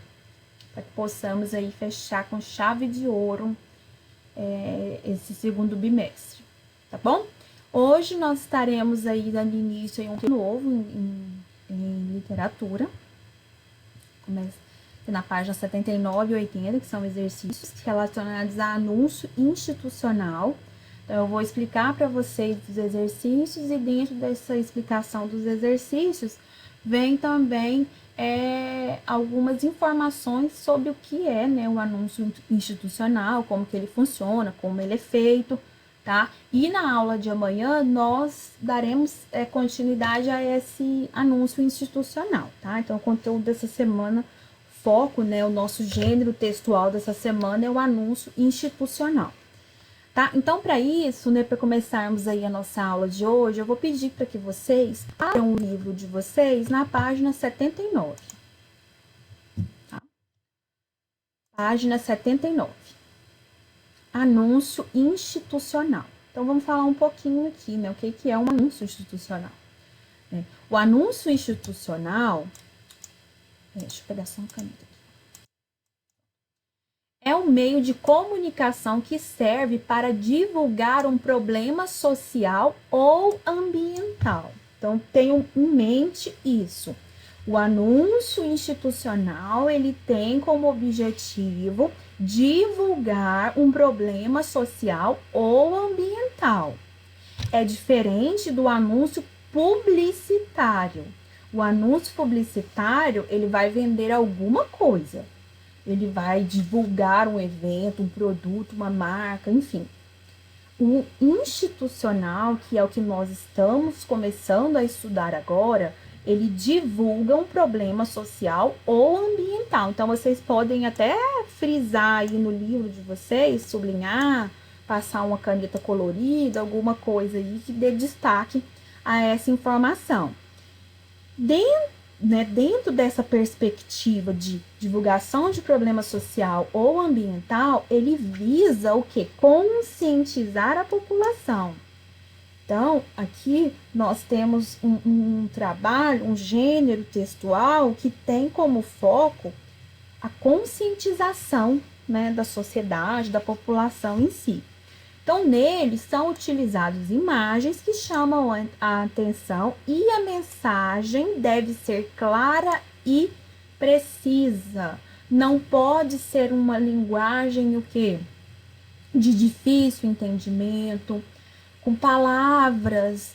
Para que possamos aí fechar com chave de ouro esse 2º bimestre, tá bom? Hoje nós estaremos aí dando início a um tema novo em literatura. Começa na página 79 e 80, que são exercícios relacionados a anúncio institucional. Então, eu vou explicar para vocês os exercícios e dentro dessa explicação dos exercícios vem também algumas informações sobre o que é, né, o anúncio institucional, como que ele funciona, como ele é feito, tá? E na aula de amanhã nós daremos continuidade a esse anúncio institucional, tá? Então, o conteúdo dessa semana, foco, né, o nosso gênero textual dessa semana é o anúncio institucional. Tá? Então, para isso, né, para começarmos aí a nossa aula de hoje, eu vou pedir para que vocês abram o livro de vocês na página 79. Tá? Página 79. Anúncio institucional. Então, vamos falar um pouquinho aqui, né, o que é um anúncio institucional. O anúncio institucional... Deixa eu pegar só um caneta aqui. É um meio de comunicação que serve para divulgar um problema social ou ambiental. Então, tenham em mente isso. O anúncio institucional, ele tem como objetivo divulgar um problema social ou ambiental. É diferente do anúncio publicitário. O anúncio publicitário, ele vai vender alguma coisa. Ele vai divulgar um evento, um produto, uma marca, enfim. O institucional, que é o que nós estamos começando a estudar agora, Ele divulga um problema social ou ambiental. Então, vocês podem até frisar aí no livro de vocês, sublinhar, passar uma caneta colorida, alguma coisa aí que dê destaque a essa informação. Dentro dessa perspectiva de divulgação de problema social ou ambiental, ele visa o quê? Conscientizar a população. Então, aqui nós temos um trabalho, um gênero textual que tem como foco a conscientização, né, da sociedade, da população em si. Então, nele são utilizadas imagens que chamam a atenção e a mensagem deve ser clara e precisa. Não pode ser uma linguagem o quê? De difícil entendimento, com palavras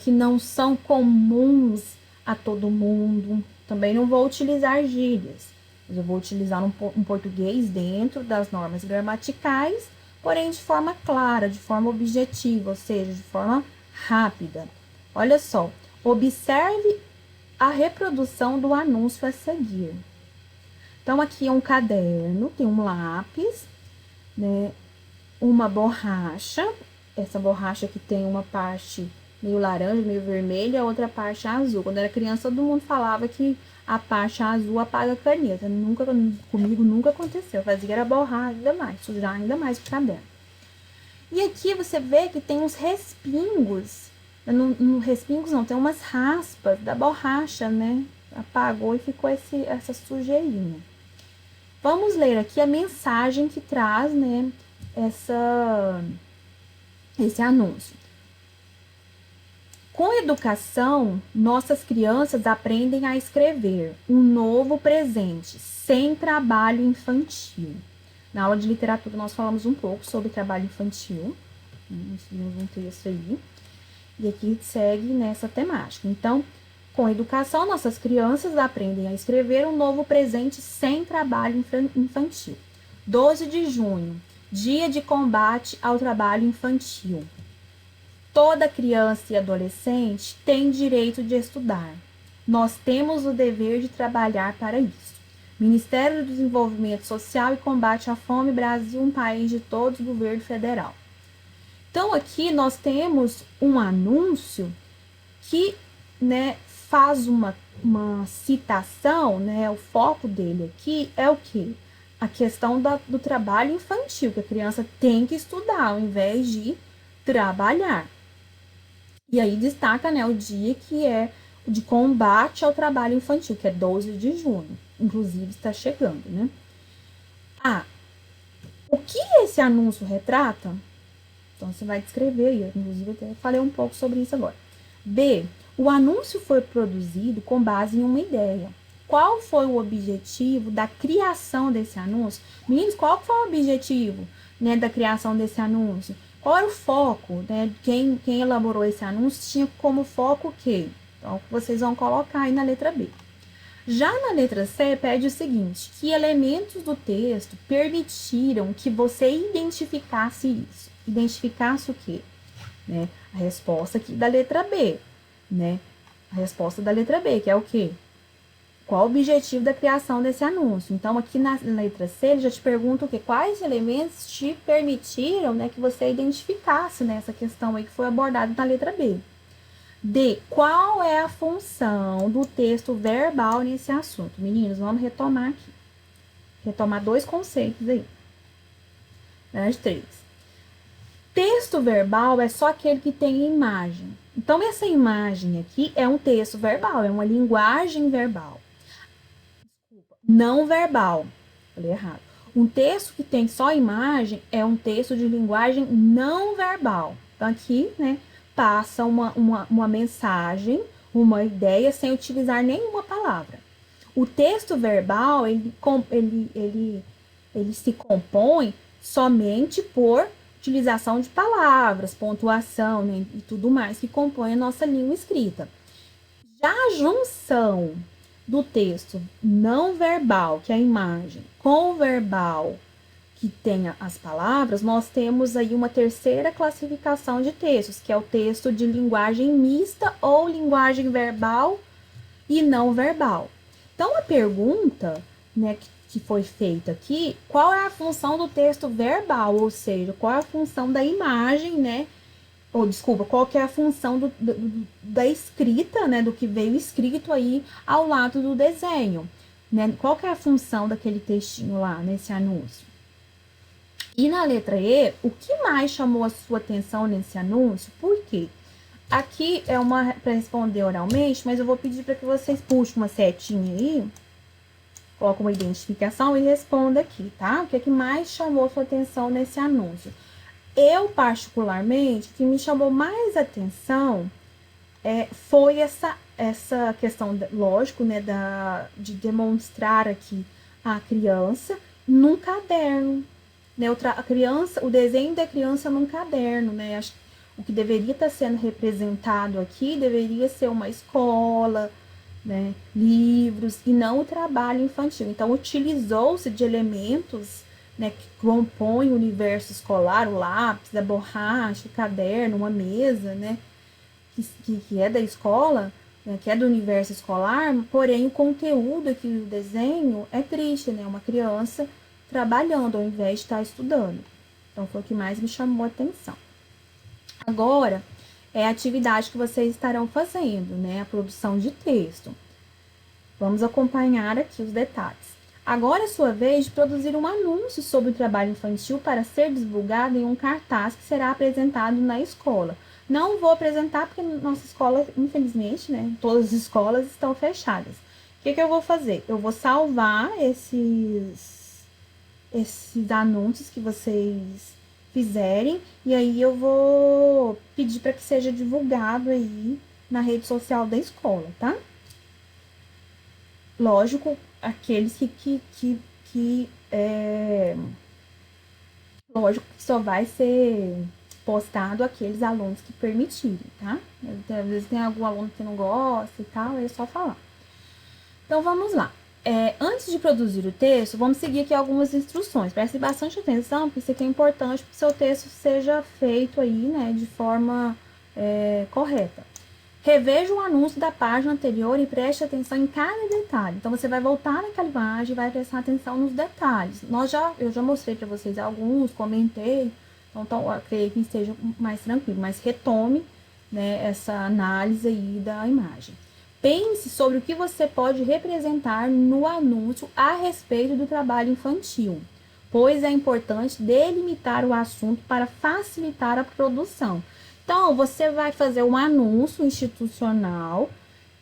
que não são comuns a todo mundo. Também não vou utilizar gírias, mas eu vou utilizar um português dentro das normas gramaticais, porém de forma clara, de forma objetiva, ou seja, de forma rápida. Olha só, observe a reprodução do anúncio a seguir. Então, aqui é um caderno, tem um lápis, né, uma borracha. Essa borracha aqui tem uma parte meio laranja, meio vermelha, a outra parte azul. Quando eu era criança, todo mundo falava que a parte azul apaga a caneta. Comigo nunca aconteceu. Eu fazia era borrar ainda mais, sujar ainda mais o caderno. E aqui você vê que tem uns respingos. Respingos não, tem umas raspas da borracha, né? Apagou e ficou essa sujeirinha. Vamos ler aqui a mensagem que traz, né, esse anúncio. Com educação, nossas crianças aprendem a escrever um novo presente, sem trabalho infantil. Na aula de literatura, nós falamos um pouco sobre trabalho infantil. Nós vimos um texto aí. E aqui segue nessa temática. Então, com educação, nossas crianças aprendem a escrever um novo presente sem trabalho infantil. 12 de junho, Dia de Combate ao Trabalho Infantil. Toda criança e adolescente tem direito de estudar. Nós temos o dever de trabalhar para isso. Ministério do Desenvolvimento Social e Combate à Fome, Brasil, um país de todos, governo federal. Então, aqui nós temos um anúncio que, né, faz uma citação, né, o foco dele aqui é o quê? A questão do trabalho infantil, que a criança tem que estudar ao invés de trabalhar. E aí destaca, né, o dia que é de combate ao trabalho infantil, que é 12 de junho. Inclusive, está chegando, né? O que esse anúncio retrata? Então, você vai descrever aí. Inclusive, eu até falei um pouco sobre isso agora. B. O anúncio foi produzido com base em uma ideia. Qual foi o objetivo da criação desse anúncio? Meninos, qual foi o objetivo, né, da criação desse anúncio? Qual era o foco, né? Quem elaborou esse anúncio tinha como foco o quê? Então, vocês vão colocar aí na letra B. Já na letra C, pede o seguinte, que elementos do texto permitiram que você identificasse isso? Identificasse o quê? Né? A resposta aqui da letra B, né? A resposta da letra B, que é o quê? Qual o objetivo da criação desse anúncio? Então, aqui na letra C, ele já te pergunta o quê? Quais elementos te permitiram, né, que você identificasse nessa questão aí que foi abordada na letra B. D. Qual é a função do texto verbal nesse assunto? Meninos, vamos retomar aqui. Retomar 2 conceitos aí. Nas 3. Texto verbal é só aquele que tem imagem. Então, essa imagem aqui é um texto verbal, é uma linguagem verbal. Não verbal. Falei errado. Um texto que tem só imagem é um texto de linguagem não verbal. Então, aqui, né, passa uma mensagem, uma ideia, sem utilizar nenhuma palavra. O texto verbal, ele se compõe somente por utilização de palavras, pontuação, né, e tudo mais que compõe a nossa língua escrita. Já a junção do texto não verbal, que é a imagem, com o verbal, que tenha as palavras, nós temos aí uma terceira classificação de textos, que é o texto de linguagem mista ou linguagem verbal e não verbal. Então, a pergunta, né, que foi feita aqui, qual é a função do texto verbal, ou seja, qual é a função da imagem, né, ou desculpa, qual que é a função da escrita, né, do que veio escrito aí ao lado do desenho, né, qual que é a função daquele textinho lá, nesse anúncio. E na letra E, o que mais chamou a sua atenção nesse anúncio? Por quê? Aqui é uma para responder oralmente, mas eu vou pedir para que vocês puxem uma setinha aí, coloca uma identificação e responda aqui, tá? O que é que mais chamou sua atenção nesse anúncio? Eu, particularmente, o que me chamou mais atenção foi essa questão, lógico, né, de demonstrar aqui a criança num caderno, né? O desenho da criança num caderno, né? O que deveria estar sendo representado aqui deveria ser uma escola, né, livros, e não o trabalho infantil. Então, utilizou-se de elementos, né, que compõem o universo escolar, o lápis, a borracha, o caderno, uma mesa, né, que é da escola, né, que é do universo escolar, porém o conteúdo aqui do desenho é triste, né, uma criança trabalhando ao invés de estar estudando. Então, foi o que mais me chamou a atenção. Agora, é a atividade que vocês estarão fazendo, né? A produção de texto. Vamos acompanhar aqui os detalhes. Agora é sua vez de produzir um anúncio sobre o trabalho infantil para ser divulgado em um cartaz que será apresentado na escola. Não vou apresentar porque nossa escola, infelizmente, né? Todas as escolas estão fechadas. O que eu vou fazer? Eu vou salvar esses anúncios que vocês fizerem, e aí eu vou pedir para que seja divulgado aí na rede social da escola, tá? Lógico, aqueles lógico que só vai ser postado aqueles alunos que permitirem, tá? Às vezes tem algum aluno que não gosta e tal, é só falar. Então, vamos lá. Antes de produzir o texto, vamos seguir aqui algumas instruções. Preste bastante atenção, porque isso aqui é importante para que o seu texto seja feito aí, né, de forma correta. Reveja o anúncio da página anterior e preste atenção em cada detalhe. Então, você vai voltar naquela imagem e vai prestar atenção nos detalhes. Eu já mostrei para vocês alguns, comentei, então eu creio que esteja mais tranquilo, mas retome, né, essa análise aí da imagem. Pense sobre o que você pode representar no anúncio a respeito do trabalho infantil, pois é importante delimitar o assunto para facilitar a produção. Então, você vai fazer um anúncio institucional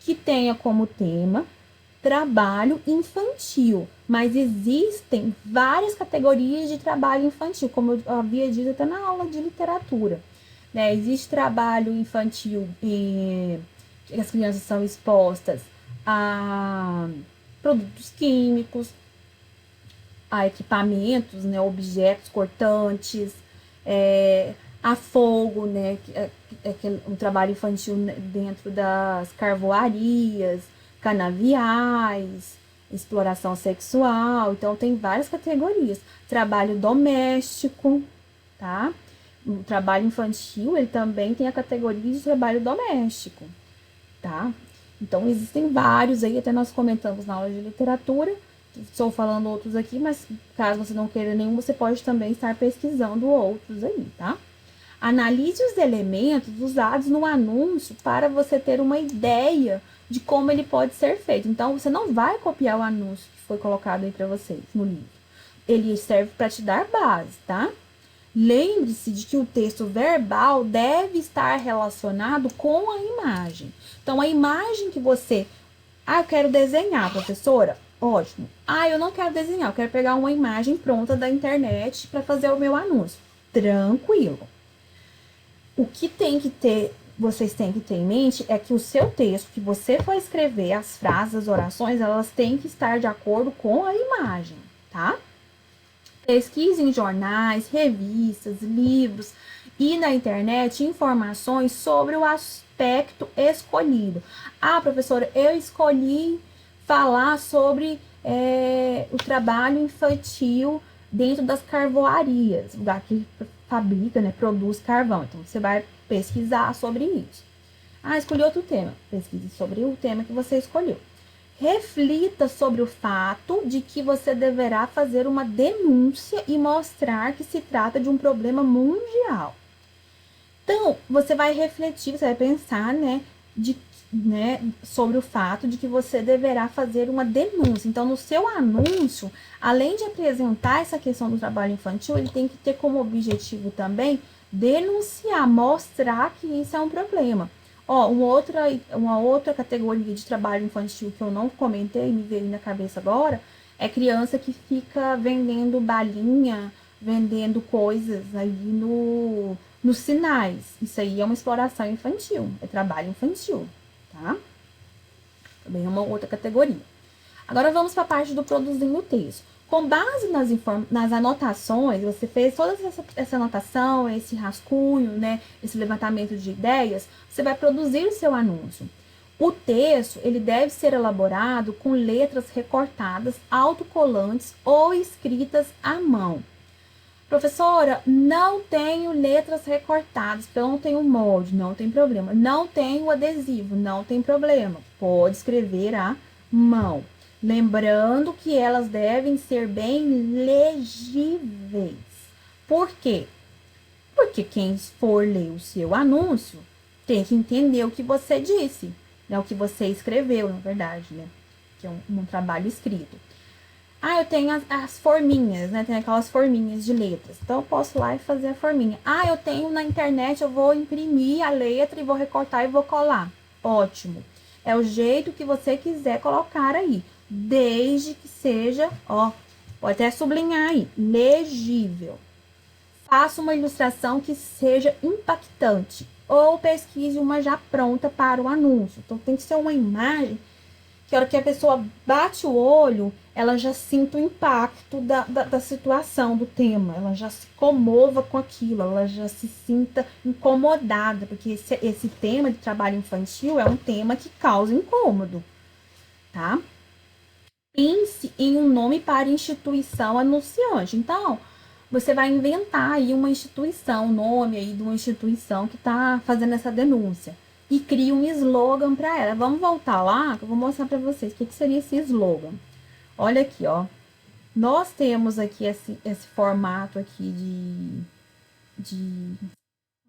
que tenha como tema trabalho infantil, mas existem várias categorias de trabalho infantil, como eu havia dito até na aula de literatura, né? Existe trabalho infantil que as crianças são expostas a produtos químicos, a equipamentos, né, objetos cortantes, a fogo, né, um trabalho infantil dentro das carvoarias, canaviais, exploração sexual. Então, tem várias categorias. Trabalho doméstico, tá? O trabalho infantil, ele também tem a categoria de trabalho doméstico, tá? Então, existem vários aí, até nós comentamos na aula de literatura. Estou falando outros aqui, mas caso você não queira nenhum, você pode também estar pesquisando outros aí, tá? Analise os elementos usados no anúncio para você ter uma ideia de como ele pode ser feito. Então, você não vai copiar o anúncio que foi colocado aí para vocês no livro. Ele serve para te dar base, tá? Lembre-se de que o texto verbal deve estar relacionado com a imagem. Então, a imagem que você... eu quero desenhar, professora. Ótimo. Eu não quero desenhar, eu quero pegar uma imagem pronta da internet para fazer o meu anúncio. Tranquilo. O que vocês têm que ter em mente é que o seu texto que você for escrever, as frases, as orações, elas têm que estar de acordo com a imagem, tá? Pesquise em jornais, revistas, livros e na internet informações sobre o aspecto escolhido. Professora, eu escolhi falar sobre o trabalho infantil dentro das carvoarias, lugar que fabrica, né, produz carvão. Então, você vai pesquisar sobre isso. Ah, escolhi outro tema. Pesquise sobre o tema que você escolheu. Reflita sobre o fato de que você deverá fazer uma denúncia e mostrar que se trata de um problema mundial. Então, você vai refletir, você vai pensar, sobre o fato de que você deverá fazer uma denúncia. Então, no seu anúncio, além de apresentar essa questão do trabalho infantil, ele tem que ter como objetivo também denunciar, mostrar que isso é um problema. Ó, uma outra categoria de trabalho infantil que eu não comentei, me veio na cabeça agora, é criança que fica vendendo balinha, vendendo coisas aí nos sinais. Isso aí é uma exploração infantil, é trabalho infantil, tá? Também é uma outra categoria. Agora vamos para a parte do produzindo o texto. Com base nas anotações, você fez toda essa anotação, esse rascunho, né, esse levantamento de ideias, você vai produzir o seu anúncio. O texto, ele deve ser elaborado com letras recortadas, autocolantes ou escritas à mão. Professora, não tenho letras recortadas, porque eu não tenho molde, não tem problema. Não tenho adesivo, não tem problema. Pode escrever à mão. Lembrando que elas devem ser bem legíveis. Por quê? Porque quem for ler o seu anúncio tem que entender o que você disse, né? O que você escreveu, na verdade, né? Que é um trabalho escrito. Ah, eu tenho as forminhas, né? Tem aquelas forminhas de letras. Então, eu posso ir lá e fazer a forminha. Ah, eu tenho na internet, eu vou imprimir a letra e vou recortar e vou colar. Ótimo. É o jeito que você quiser colocar aí. Desde que seja, ó, pode até sublinhar aí, legível. Faça uma ilustração que seja impactante. Ou pesquise uma já pronta para o anúncio. Então, tem que ser uma imagem que a hora que a pessoa bate o olho, ela já sinta o impacto da situação, do tema. Ela já se comova com aquilo, ela já se sinta incomodada, porque esse tema de trabalho infantil é um tema que causa incômodo, tá? Pense em um nome para instituição anunciante. Então, você vai inventar aí uma instituição, um nome aí de uma instituição que está fazendo essa denúncia. E cria um slogan para ela. Vamos voltar lá, que eu vou mostrar para vocês o que seria esse slogan. Olha aqui, ó. Nós temos aqui esse formato aqui de...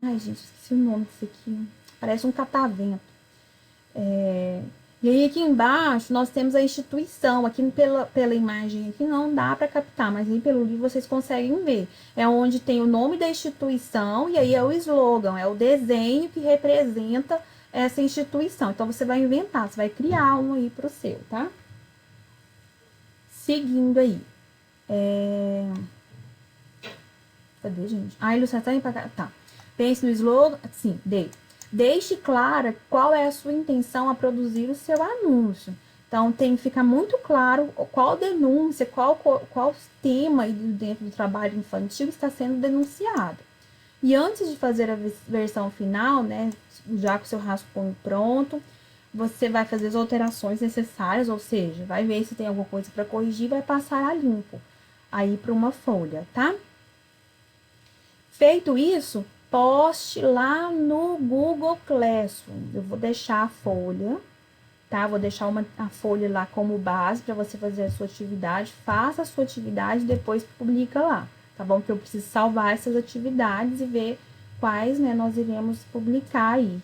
Ai, gente, esqueci o nome disso aqui. Parece um catavento. E aí aqui embaixo nós temos a instituição. Aqui pela imagem aqui não dá para captar, mas aí pelo livro vocês conseguem ver. É onde tem o nome da instituição e aí é o slogan, é o desenho que representa essa instituição. Então você vai inventar, você vai criar um aí pro seu, tá? Seguindo aí. Cadê, gente? A ilustração para cá. Tá. Pense no slogan. Sim, Deixe clara qual é a sua intenção a produzir o seu anúncio. Então, tem que ficar muito claro qual denúncia, qual tema dentro do trabalho infantil está sendo denunciado. E antes de fazer a versão final, né, já com o seu rascunho pronto, você vai fazer as alterações necessárias, ou seja, vai ver se tem alguma coisa para corrigir, vai passar a limpo aí para uma folha, tá? Feito isso, poste lá no Google Classroom. Eu vou deixar a folha, tá? Vou deixar a folha lá como base para você fazer a sua atividade. Faça a sua atividade e depois publica lá, tá bom? Que eu preciso salvar essas atividades e ver quais, né, nós iremos publicar aí.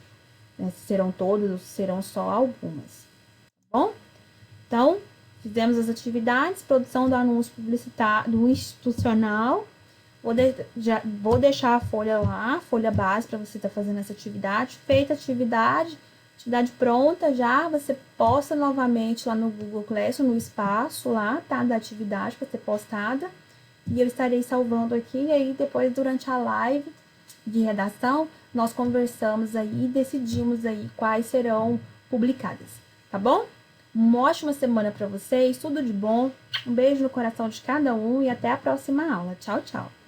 Né? Se serão todas ou se serão só algumas, tá bom? Então, fizemos as atividades, produção do anúncio publicitário, do institucional. Vou deixar a folha lá, a folha base para você estar fazendo essa atividade. Feita a atividade pronta já, você posta novamente lá no Google Classroom, no espaço lá, tá? Da atividade para ser postada. E eu estarei salvando aqui, e aí depois durante a live de redação, nós conversamos aí e decidimos aí quais serão publicadas, tá bom? Uma ótima semana para vocês, tudo de bom, um beijo no coração de cada um e até a próxima aula. Tchau, tchau!